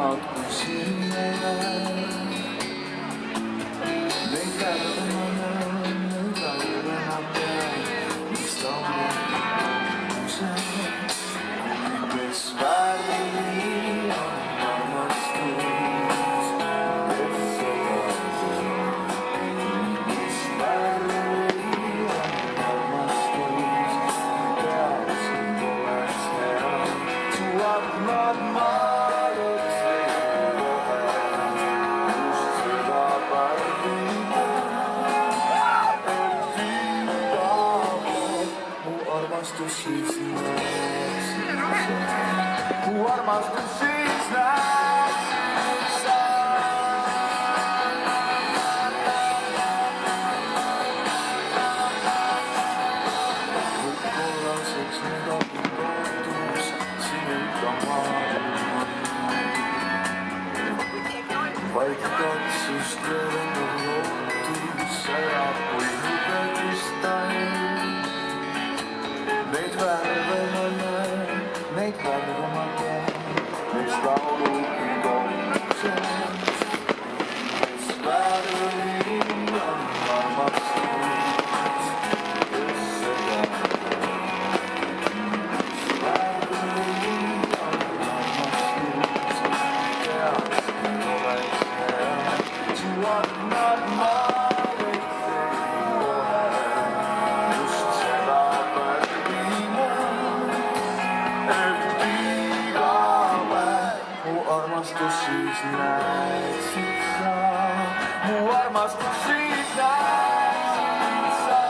maad, kui sinna jääb. Neid värve ma näen, neid värve ma tean, miks ta on see, kes värvi on armastus, kes seda teeb. Mis värvi on armastus, peaksin poleks hea, su aknad maadeks ei kohe, just seda värvi armastus siis näeksid sa, mu armastus siis näeksid sa. Võib-kollaseks nüüd on lootus, siin ikka maailma. Vaid katsust veel on lootus, sajab kui hüvedist ainult. Neid värve ma näen, neid värve ma tean, miks laulubid on see. Mis värvi on armastus, kes seda teeb. Mis värvi on armastus, peakski oleks hea, su aknad maadeks ei kohe, just seda armastus siis näeksid sa, mu armastus siis näeksid sa.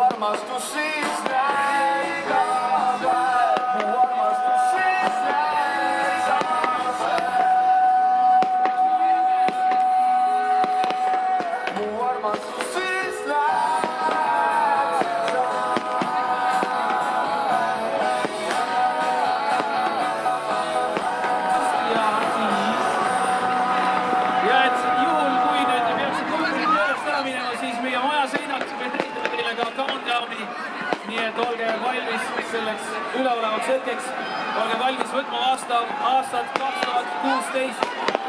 Armastus siis näikab, mu armastus siis näikab. Mu armastus siis näikab. Ja et juhul, kui nüüd peaksid konkursid järjest ära minema, siis meie maja seinaks me teeme teile ka countdowni, nii et olge valmis selleks üleolevaks hetkeks, olge valmis võtma vastu aastat 2016.